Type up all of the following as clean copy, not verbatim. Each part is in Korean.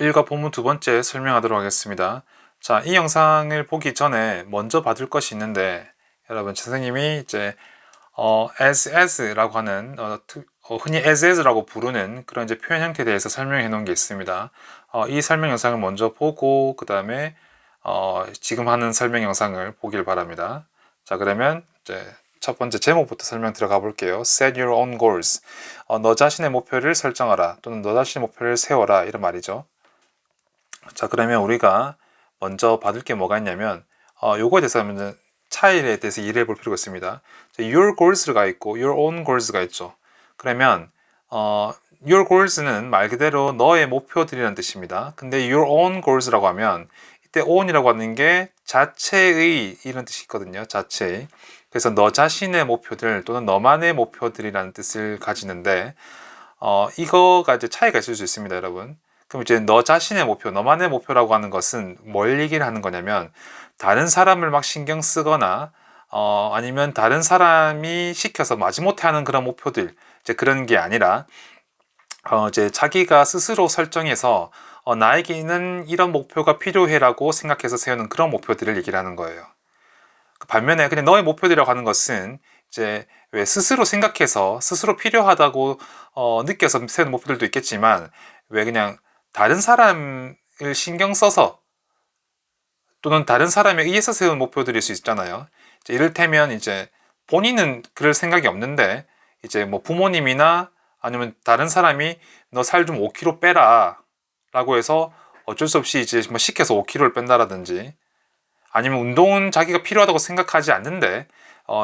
일과 본문 두 번째 설명하도록 하겠습니다. 자, 이 영상을 보기 전에 먼저 받을 것이 있는데, 여러분, 선생님이 이제, as라고 하는, 흔히 as라고 부르는 그런 이제 표현 형태에 대해서 설명해 놓은 게 있습니다. 이 설명 영상을 먼저 보고, 그 다음에, 지금 하는 설명 영상을 보길 바랍니다. 자, 그러면 이제 첫 번째 제목부터 설명 들어가 볼게요. Set your own goals. 너 자신의 목표를 설정하라. 또는 너 자신의 목표를 세워라. 이런 말이죠. 자, 그러면 우리가 먼저 받을 게 뭐가 있냐면, 요거에 대해서 하면 차이에 대해서 이해해 볼 필요가 있습니다. your goals가 있고, your own goals가 있죠. 그러면, your goals는 말 그대로 너의 목표들이라는 뜻입니다. 근데 your own goals라고 하면, 이때 own이라고 하는 게 자체의 이런 뜻이 있거든요. 자체의. 그래서 너 자신의 목표들 또는 너만의 목표들이라는 뜻을 가지는데, 이거가 이제 차이가 있을 수 있습니다, 여러분. 그럼 이제 너 자신의 목표, 너만의 목표라고 하는 것은 뭘 얘기를 하는 거냐면, 다른 사람을 막 신경 쓰거나, 아니면 다른 사람이 시켜서 마지못해 하는 그런 목표들, 이제 그런 게 아니라, 이제 자기가 스스로 설정해서, 나에게는 이런 목표가 필요해라고 생각해서 세우는 그런 목표들을 얘기를 하는 거예요. 반면에 그냥 너의 목표들이라고 하는 것은 이제 왜 스스로 생각해서 스스로 필요하다고 느껴서 세우는 목표들도 있겠지만 왜 그냥 다른 사람을 신경 써서 또는 다른 사람에 의해서 세운 목표들일 수 있잖아요. 이제 이를테면 이제 본인은 그럴 생각이 없는데 이제 뭐 부모님이나 아니면 다른 사람이 너 살 좀 5kg 빼라 라고 해서 어쩔 수 없이 이제 뭐 시켜서 5kg를 뺀다라든지 아니면 운동은 자기가 필요하다고 생각하지 않는데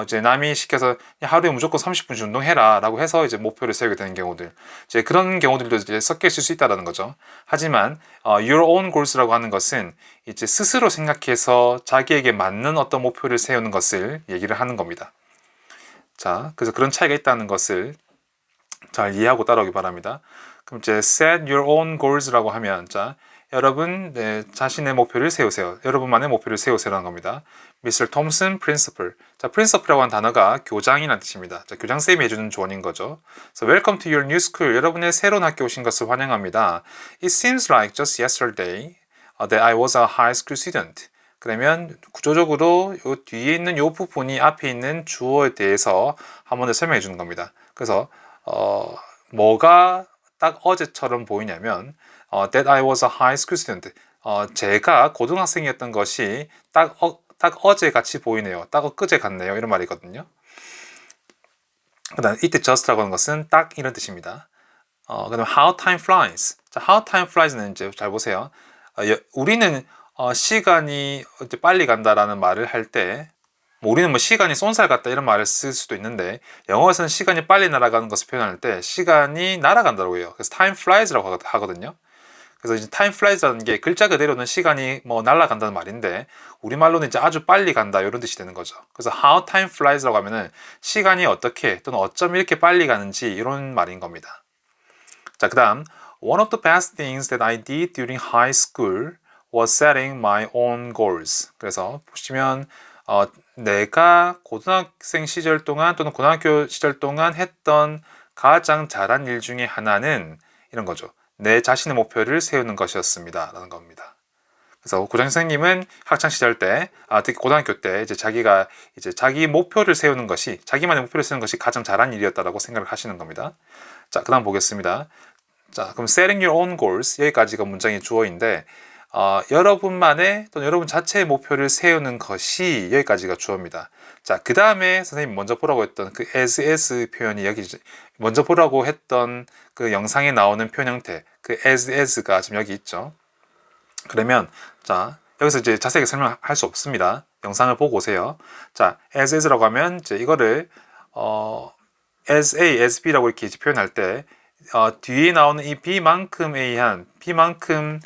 이제 남이 시켜서 하루에 무조건 30분씩 운동해라 라고 해서 이제 목표를 세우게 되는 경우들 이제 그런 경우들도 이제 섞여 있을 수 있다는 거죠. 하지만 your own goals라고 하는 것은 이제 스스로 생각해서 자기에게 맞는 어떤 목표를 세우는 것을 얘기를 하는 겁니다. 자, 그래서 그런 차이가 있다는 것을 잘 이해하고 따라오기 바랍니다. 그럼 이제 set your own goals라고 하면 자 여러분 자신의 목표를 세우세요. 여러분만의 목표를 세우세요라는 겁니다. Mr. Thompson Principle. 자, principle이라고 하는 단어가 교장이라는 뜻입니다. 자, 교장쌤이 해주는 조언인 거죠. So, welcome to your new school. 여러분의 새로운 학교 오신 것을 환영합니다. It seems like just yesterday that I was a high school student. 그러면 구조적으로 요 뒤에 있는 요 부분이 앞에 있는 주어에 대해서 한 번 더 설명해 주는 겁니다. 그래서 뭐가 딱 어제처럼 보이냐면 that I was a high school student. 제가 고등학생이었던 것이 딱 어제 같이 보이네요. 딱 엊그제 같네요. 이런 말이거든요. 그다음 이때 just라고 하는 것은 딱 이런 뜻입니다. 그다음 how time flies. 자, how time flies는 이제 잘 보세요. 우리는 시간이 이제 빨리 간다라는 말을 할 때 우리는 뭐 시간이 쏜살 같다 이런 말을 쓸 수도 있는데 영어에서는 시간이 빨리 날아가는 것을 표현할 때 시간이 날아간다고 해요. 그래서 time flies라고 하거든요. 그래서 이제 time flies라는 게 글자 그대로는 시간이 뭐 날아간다는 말인데 우리말로는 이제 아주 빨리 간다 이런 뜻이 되는 거죠. 그래서 how time flies라고 하면은 시간이 어떻게 또는 어쩜 이렇게 빨리 가는지 이런 말인 겁니다. 자, 그다음 one of the best things that I did during high school was setting my own goals. 그래서 보시면 내가 고등학생 시절 동안 또는 고등학교 시절 동안 했던 가장 잘한 일 중에 하나는 이런 거죠. 내 자신의 목표를 세우는 것이었습니다. 라는 겁니다. 그래서 고장 선생님은 학창 시절 때, 특히 고등학교 때 이제 자기가 이제 자기 목표를 세우는 것이 자기만의 목표를 세우는 것이 가장 잘한 일이었다라고 생각을 하시는 겁니다. 자, 그다음 보겠습니다. 자, 그럼 setting your own goals 여기까지가 문장의 주어인데 여러분만의 또는 여러분 자체의 목표를 세우는 것이 여기까지가 주어입니다. 자, 그 다음에 선생님이 먼저 보라고 했던 그 as 표현이 여기 먼저 보라고 했던 그 영상에 나오는 표현 형태 그 as가 지금 여기 있죠. 그러면 자 여기서 이제 자세하게 설명할 수 없습니다. 영상을 보고 오세요. 자, as라고 하면 이제 이거를 as A, as B라고 이렇게 표현할 때 뒤에 나오는 이 B만큼 A한 B만큼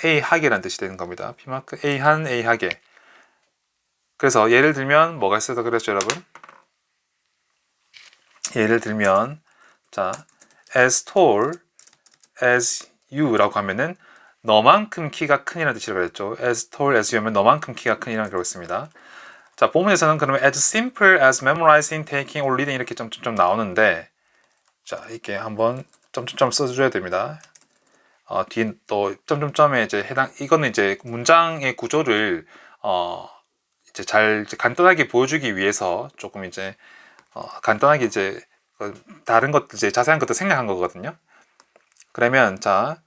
A하게라는 뜻이 되는 겁니다. B만큼 A한 A하게. 그래서 예를 들면 뭐가 있어서 그랬죠, 여러분? 예를 들면 자, as tall as you라고 하면은 너만큼 키가 큰이라는 뜻이라고 그랬죠. as tall as you 하면 너만큼 키가 큰이라고 그랬습니다. 자, 본문에서는 그러면 as simple as memorizing, taking or reading 이렇게 점점점 나오는데 자, 이렇게 한번 점점점 써줘야 됩니다. 뒤 또 점점점에 이제 해당 이거는 이제 문장의 구조를 이제 잘 이제 간단하게 보여주기 위해서 조금 이제 간단하게 이제 다른 것 이제 자세한 것도 생략한 거거든요. 그러면 자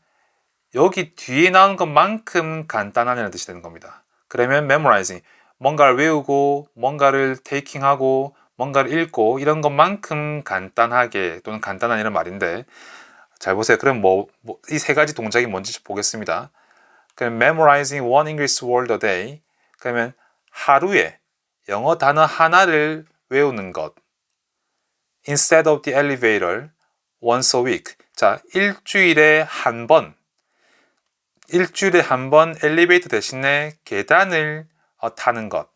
여기 뒤에 나온 것만큼 간단하다는 뜻이 되는 겁니다. 그러면 memorizing 뭔가를 외우고 뭔가를 taking하고 뭔가를 읽고 이런 것만큼 간단하게 또는 간단한 이런 말인데 잘 보세요. 그럼 이 세 가지 동작이 뭔지 보겠습니다. 그럼 memorizing one English word a day 그러면 하루에 영어 단어 하나를 외우는 것 instead of the elevator once a week 자 일주일에 한 번 엘리베이터 대신에 계단을 타는 것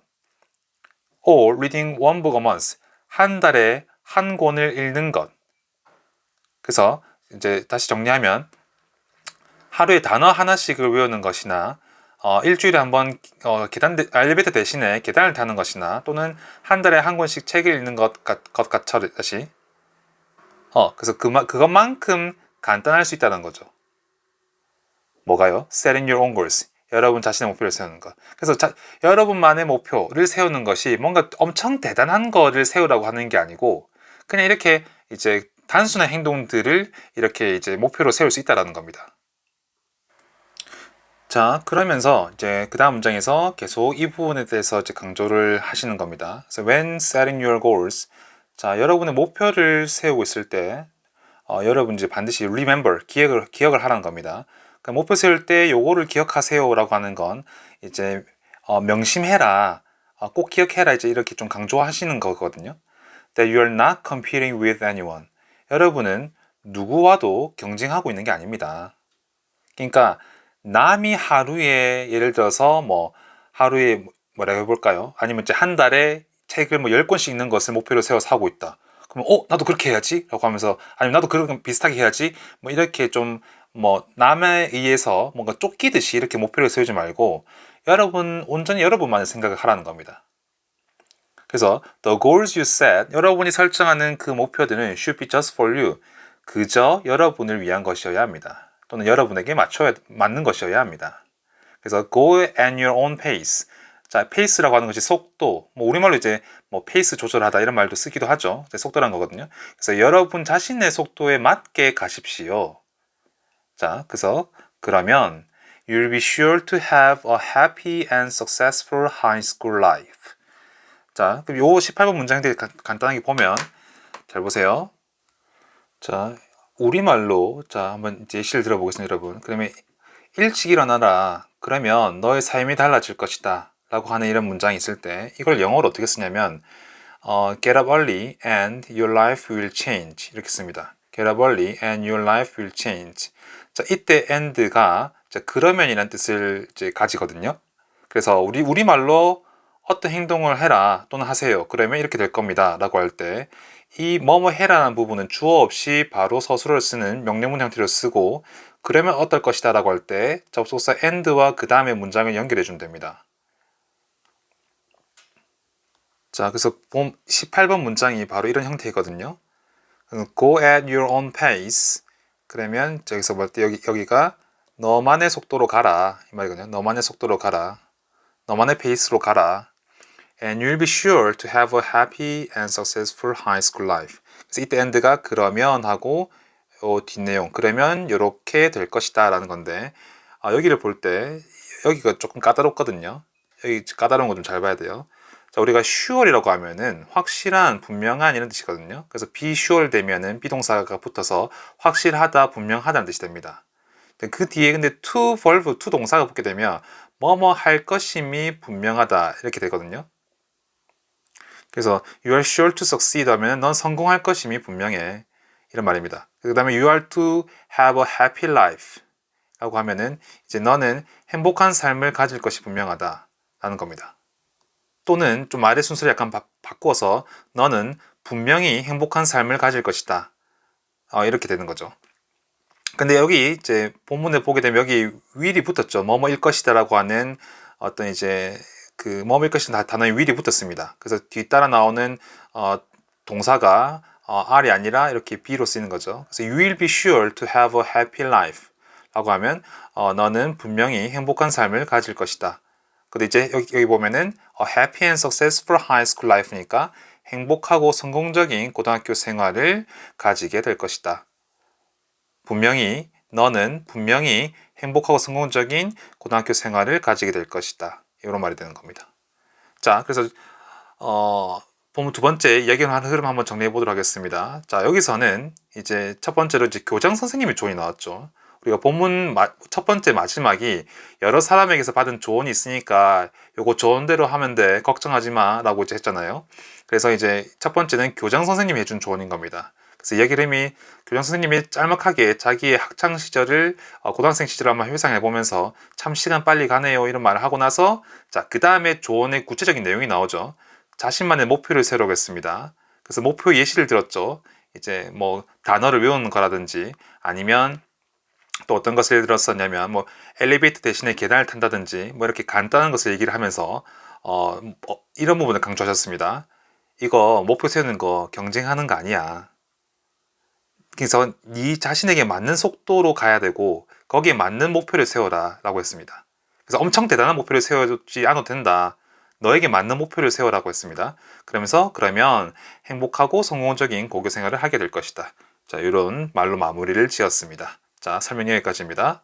or reading one book a month 한 달에 한 권을 읽는 것 그래서 이제 다시 정리하면 하루에 단어 하나씩을 외우는 것이나 일주일에 한 번 엘리베이터 대신에 계단을 타는 것이나 또는 한 달에 한 권씩 책을 읽는 것 같이 그래서 그것만큼 간단할 수 있다는 거죠. 뭐가요? Setting your own goals. 여러분 자신의 목표를 세우는 것. 그래서 여러분만의 목표를 세우는 것이 뭔가 엄청 대단한 거를 세우라고 하는 게 아니고 그냥 이렇게 이제 단순한 행동들을 이렇게 이제 목표로 세울 수 있다는 겁니다. 자, 그러면서 이제 그 다음 문장에서 계속 이 부분에 대해서 이제 강조를 하시는 겁니다. 그래서 when setting your goals, 자, 여러분의 목표를 세우고 있을 때, 여러분 이제 반드시 remember, 기억을 하라는 겁니다. 그러니까 목표 세울 때 요거를 기억하세요라고 하는 건 이제 명심해라, 꼭 기억해라 이제 이렇게 좀 강조하시는 거거든요. That you are not competing with anyone. 여러분은 누구와도 경쟁하고 있는 게 아닙니다. 그러니까 남이 하루에 예를 들어서 뭐 하루에 뭐라고 해볼까요? 아니면 이제 한 달에 책을 뭐 10권씩 읽는 것을 목표로 세워서 하고 있다. 그러면 나도 그렇게 해야지 라고 하면서 아니면 나도 그런 비슷하게 해야지 뭐 이렇게 좀 뭐 남에 의해서 뭔가 쫓기듯이 이렇게 목표를 세우지 말고 여러분 온전히 여러분만의 생각을 하라는 겁니다. 그래서 the goals you set 여러분이 설정하는 그 목표들은 should be just for you 그저 여러분을 위한 것이어야 합니다. 또는 여러분에게 맞는 것이어야 합니다. 그래서 go at your own pace. 자, pace라고 하는 것이 속도. 뭐 우리말로 이제 뭐 페이스 조절하다 이런 말도 쓰기도 하죠. 속도란 거거든요. 그래서 여러분 자신의 속도에 맞게 가십시오. 자, 그래서 그러면 you'll be sure to have a happy and successful high school life. 자, 그럼 요 18번 문장들 간단하게 보면 잘 보세요. 자, 우리말로 자 한번 예시를 들어보겠습니다, 여러분. 그러면 일찍 일어나라. 그러면 너의 삶이 달라질 것이다. 라고 하는 이런 문장이 있을 때 이걸 영어로 어떻게 쓰냐면 get up early and your life will change 이렇게 씁니다. get up early and your life will change. 자, 이때 and가 그러면이라는 뜻을 이제 가지거든요. 그래서 우리말로 어떤 행동을 해라 또는 하세요. 그러면 이렇게 될 겁니다. 라고 할 때 이 뭐뭐 해라는 부분은 주어 없이 바로 서술어를 쓰는 명령문 형태로 쓰고 그러면 어떨 것이다 라고 할 때 접속사 and와 그 다음에 문장을 연결해 주면 됩니다. 자, 그래서 18번 문장이 바로 이런 형태이거든요. Go at your own pace. 그러면 저기서 볼 때 여기가 너만의 속도로 가라 이 말이거든요. 너만의 속도로 가라. 너만의 페이스로 가라. And you'll be sure to have a happy and successful high school life. 그래서 이때 end가 그러면 하고 뒷내용 그러면 이렇게 될 것이다 라는 건데 여기를 볼 때 여기가 조금 까다롭거든요. 여기 까다로운 거 좀 잘 봐야 돼요. 자, 우리가 sure이라고 하면은 확실한, 분명한 이런 뜻이거든요. 그래서 be sure 되면은 비동사가 붙어서 확실하다, 분명하다는 뜻이 됩니다. 그 뒤에 근데 to verb, to 동사가 붙게 되면 뭐뭐 할 것임이 분명하다 이렇게 되거든요. 그래서 you are sure to succeed 하면 넌 성공할 것임이 분명해 이런 말입니다. 그 다음에 you are to have a happy life 라고 하면은 이제 너는 행복한 삶을 가질 것이 분명하다 라는 겁니다. 또는 좀 말의 순서를 약간 바꿔서 너는 분명히 행복한 삶을 가질 것이다 이렇게 되는 거죠. 근데 여기 이제 본문에 보게 되면 여기 will이 붙었죠. 뭐뭐일 것이다 라고 하는 어떤 이제 그 뭐뭐일 것이다 단어에 will이 붙었습니다. 그래서 뒤따라 나오는 동사가 R이 아니라 이렇게 B로 쓰이는 거죠. 그래서 you will be sure to have a happy life 라고 하면 너는 분명히 행복한 삶을 가질 것이다. 근데 이제 여기 보면은 a happy and successful high school life니까 행복하고 성공적인 고등학교 생활을 가지게 될 것이다. 너는 분명히 행복하고 성공적인 고등학교 생활을 가지게 될 것이다. 이런 말이 되는 겁니다. 자, 그래서 본문 두 번째 이야기하는 흐름 한번 정리해 보도록 하겠습니다. 자, 여기서는 이제 첫 번째로 이제 교장 선생님의 조언이 나왔죠. 우리가 본문 첫 번째 마지막이 여러 사람에게서 받은 조언이 있으니까 요거 조언대로 하면 돼. 걱정하지 마. 라고 이제 했잖아요. 그래서 이제 첫 번째는 교장 선생님이 해준 조언인 겁니다. 그래서 이야기 흐름이 교장 선생님이 짤막하게 자기의 학창 시절을 고등학생 시절을 한번 회상해 보면서 참 시간 빨리 가네요. 이런 말을 하고 나서 자, 그 다음에 조언의 구체적인 내용이 나오죠. 자신만의 목표를 세우겠습니다. 그래서 목표 예시를 들었죠. 이제 뭐 단어를 외우는 거라든지 아니면 또 어떤 것을 예를 들었었냐면 뭐 엘리베이터 대신에 계단을 탄다든지 뭐 이렇게 간단한 것을 얘기를 하면서 이런 부분을 강조하셨습니다. 이거 목표 세우는 거 경쟁하는 거 아니야. 그래서 네 자신에게 맞는 속도로 가야 되고 거기에 맞는 목표를 세워라 라고 했습니다. 그래서 엄청 대단한 목표를 세워주지 않아도 된다. 너에게 맞는 목표를 세우라고 했습니다. 그러면 행복하고 성공적인 고교 생활을 하게 될 것이다. 자, 이런 말로 마무리를 지었습니다. 자, 설명 여기까지입니다.